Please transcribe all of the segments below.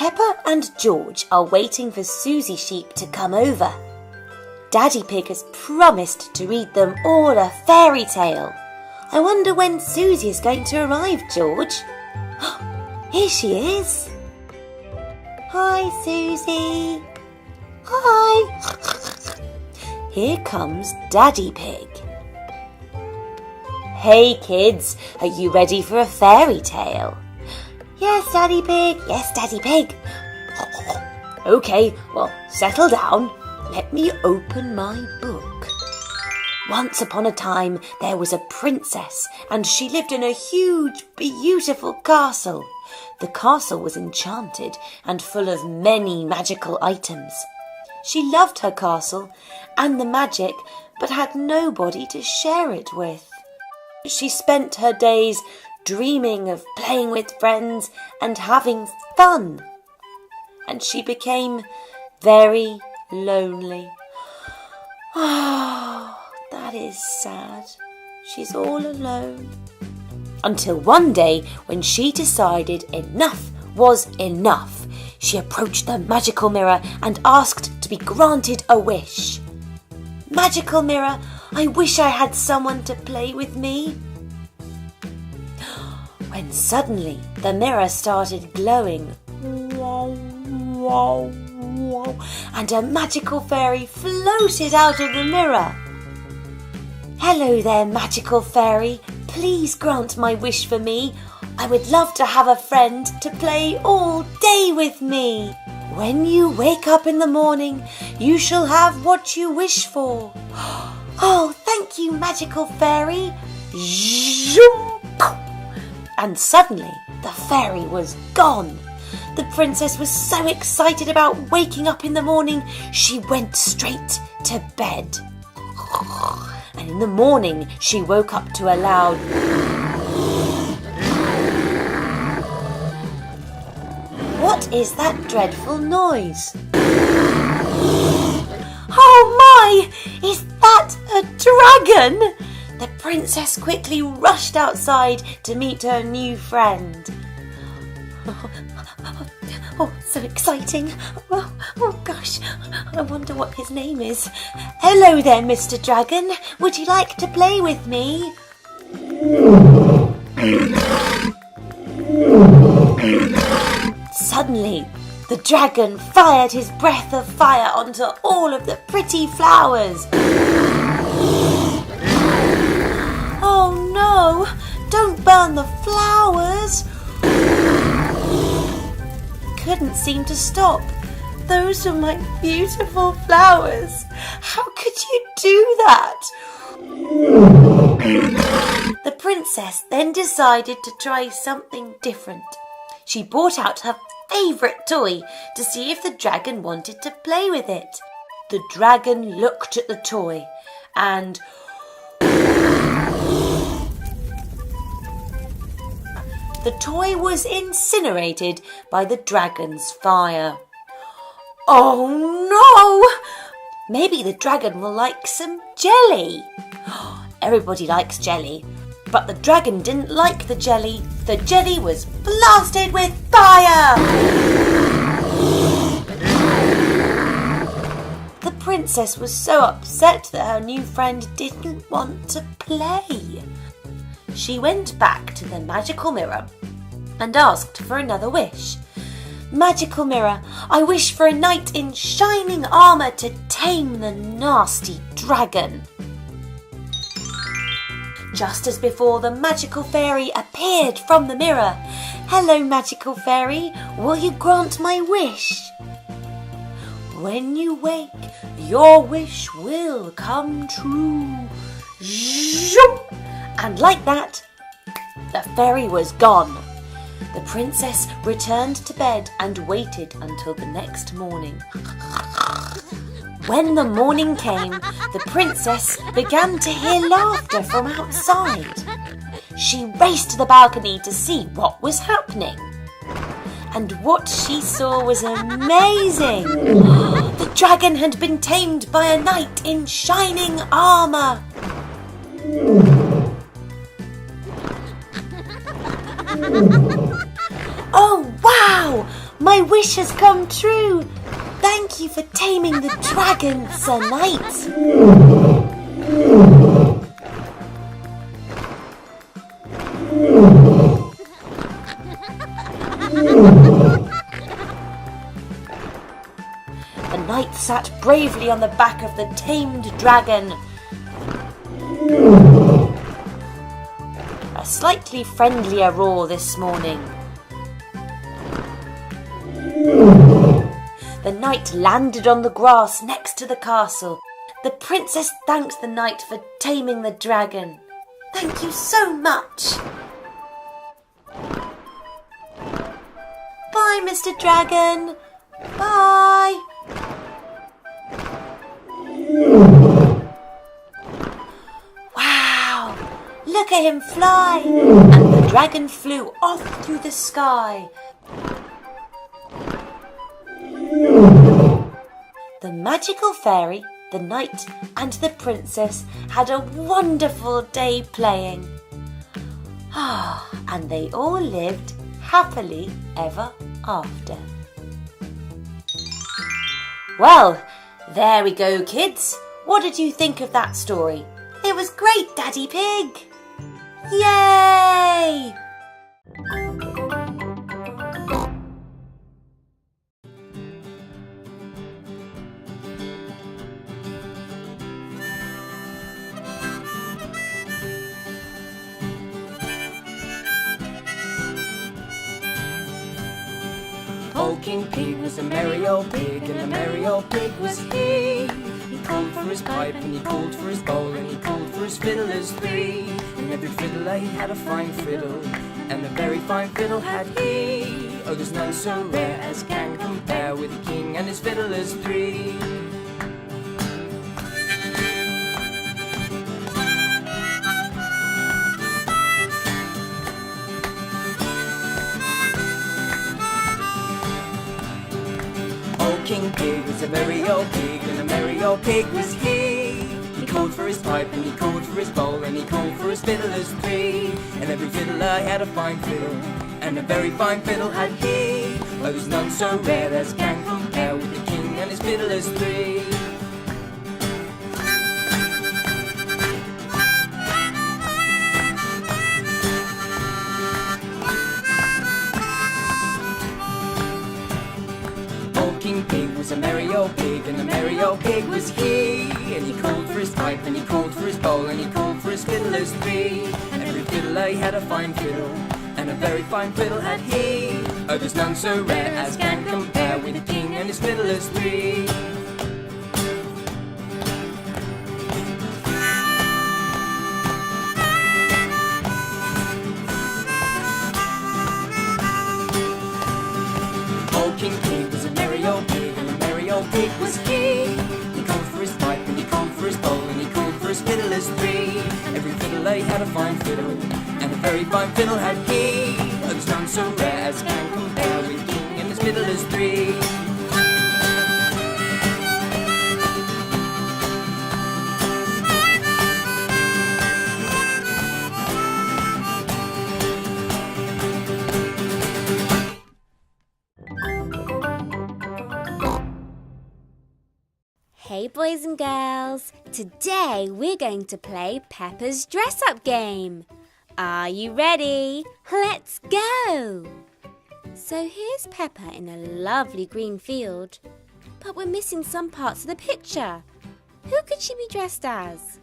Peppa and George are waiting for Susie Sheep to come over. Daddy Pig has promised to read them all a fairy tale. I wonder when Susie is going to arrive, George. Here she is. Hi, Susie. Hi. Here comes Daddy Pig. Hey, kids, are you ready for a fairy tale? Yes, Daddy Pig. Yes, Daddy Pig. Okay, well, settle down. Let me open my book. Once upon a time, there was a princess, and she lived in a huge, beautiful castle. The castle was enchanted and full of many magical items. She loved her castle and the magic, but had nobody to share it with. She spent her days dreaming of playing with friends and having fun. And she became very lonely. Oh, that is sad. She's all alone. Until one day when she decided enough was enough. She approached the magical mirror and asked to be granted a wish. Magical mirror, I wish I had someone to play with me. When suddenly the mirror started glowing. And a magical fairy floated out of the mirror. Hello there, magical fairy. Please grant my wish for me. I would love to have a friend to play all day with me. When you wake up in the morning, you shall have what you wish for. Oh, thank you, magical fairy. And suddenly the fairy was gone. The princess was so excited about waking up in the morning, she went straight to bed. And in the morning, she woke up to a loud... What is that dreadful noise? Oh my! Is that a dragon? The princess quickly rushed outside to meet her new friend. Oh, so exciting. Oh gosh, I wonder what his name is. Hello there, Mr. Dragon. Would you like to play with me? Suddenly, the dragon fired his breath of fire onto all of the pretty flowers. Oh no, don't burn the flowers. Couldn't seem to stop. Those are my beautiful flowers. How could you do that? The princess then decided to try something different. She brought out her favourite toy to see if the dragon wanted to play with it. The dragon looked at the toy and... The toy was incinerated by the dragon's fire. Oh no! Maybe the dragon will like some jelly. Everybody likes jelly, but the dragon didn't like the jelly. The jelly was blasted with fire! The princess was so upset that her new friend didn't want to play. She went back to the magical mirror and asked for another wish. Magical mirror, I wish for a knight in shining armour to tame the nasty dragon. Just as before, the magical fairy appeared from the mirror. Hello, magical fairy, will you grant my wish? When you wake, your wish will come true. And like that, the fairy was gone. The princess returned to bed and waited until the next morning. When the morning came, the princess began to hear laughter from outside. She raced to the balcony to see what was happening. And what she saw was amazing. The dragon had been tamed by a knight in shining armour. Oh wow! My wish has come true. Thank you for taming the dragon, Sir Knight. The knight sat bravely on the back of the tamed dragon. A slightly friendlier roar this morning. The knight landed on the grass next to the castle. The princess thanked the knight for taming the dragon. Thank you so much. Bye, Mr. Dragon. Bye. Wow, look at him fly. And the dragon flew off through the sky. The magical fairy, the knight and the princess had a wonderful day playing. And they all lived happily ever after. Well, there we go, kids. What did you think of that story? It was great, Daddy Pig. Yay! Old King Pig was a merry old pig, and a merry old pig was he. He called for his pipe, and he called for his bowl, and he called for his fiddlers three. And every fiddler he had a fine fiddle, and a very fine fiddle had he. Oh, there's none so rare as can compare with the king and his fiddlers three. King Pig was a merry old pig, and a merry old pig was he. He called for his pipe, and he called for his bowl, and he called for his fiddlers three. And every fiddler had a fine fiddle, and a very fine fiddle had he. Oh, there's none so rare as can compare with the king and his fiddlers three. King Pig was a merry old pig, and a merry old pig was he. And he called for his pipe, and he called for his bowl, and he called for his fiddlers three. And every fiddler he had a fine fiddle, and a very fine fiddle had he. Oh, there's none so rare as can compare with the king and his fiddlers three. Old King Pig was a merry old pig, and a merry old pig was he. He called for his pipe, and he called for his bowl, and he called for his fiddlers three. Every fiddler he had a fine fiddle, and a very fine fiddle had he. Oh, there's none so rare as can compare with the king and his fiddlers three. Hey boys and girls, today we're going to play Peppa's dress-up game. Are you ready? Let's go! So here's Peppa in a lovely green field, but we're missing some parts of the picture. Who could she be dressed as?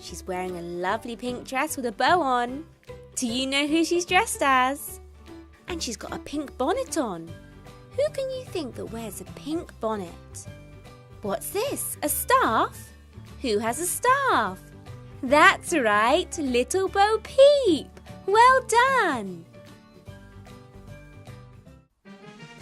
She's wearing a lovely pink dress with a bow on. Do you know who she's dressed as? And she's got a pink bonnet on. Who can you think that wears a pink bonnet? What's this? A staff? Who has a staff? That's right, Little Bo Peep. Well done.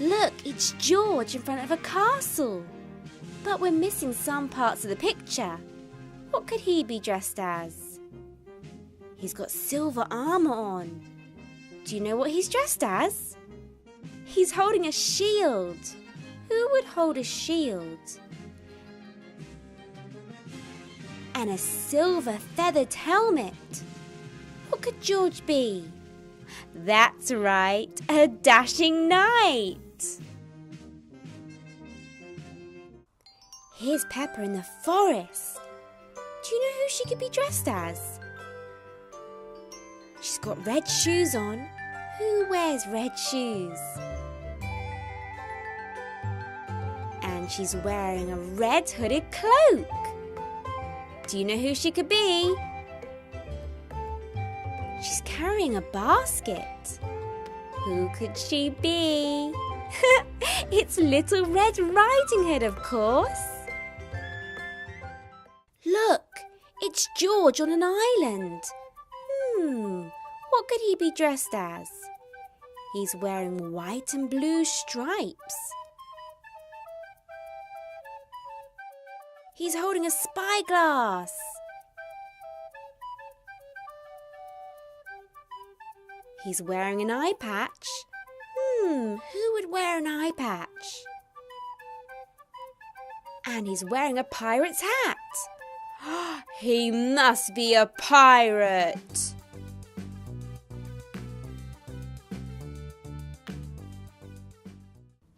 Look, it's George in front of a castle. But we're missing some parts of the picture. What could he be dressed as? He's got silver armour on. Do you know what he's dressed as? He's holding a shield. Who would hold a shield? And a silver feathered helmet. What could George be? That's right, a dashing knight. Here's Peppa in the forest. Do you know who she could be dressed as? She's got red shoes on. Who wears red shoes? And she's wearing a red hooded cloak. Do you know who she could be? She's carrying a basket. Who could she be? It's Little Red Riding Hood, of course. Look, it's George on an island. What could he be dressed as? He's wearing white and blue stripes. He's holding a spyglass. He's wearing an eye patch. Who would wear an eye patch? And he's wearing a pirate's hat. He must be a pirate.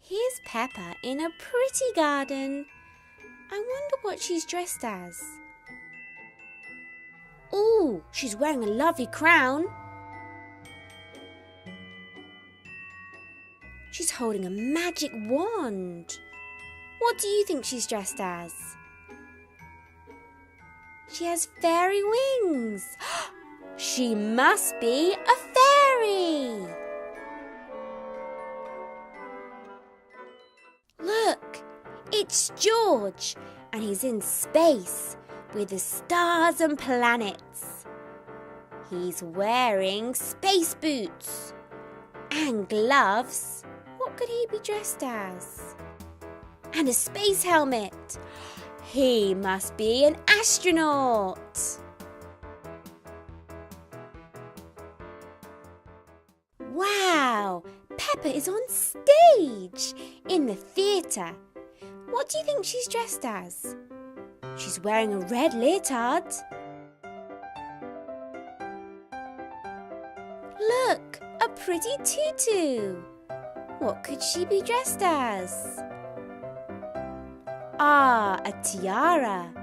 Here's Peppa in a pretty garden. I wonder what she's dressed as. Ooh, she's wearing a lovely crown. She's holding a magic wand. What do you think she's dressed as? She has fairy wings. She must be a fairy. Look, it's George, and he's in space with the stars and planets. He's wearing space boots and gloves. What could he be dressed as? And a space helmet. He must be an astronaut. Wow, Peppa is on stage in the theatre. What do you think she's dressed as? She's wearing a red leotard. Look, a pretty tutu. What could she be dressed as? A tiara.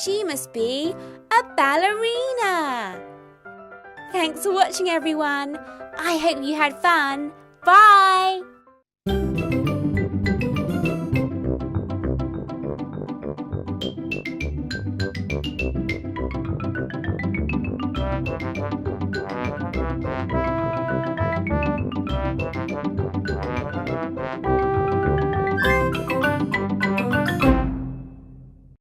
She must be a ballerina. Thanks for watching, everyone. I hope you had fun. Bye!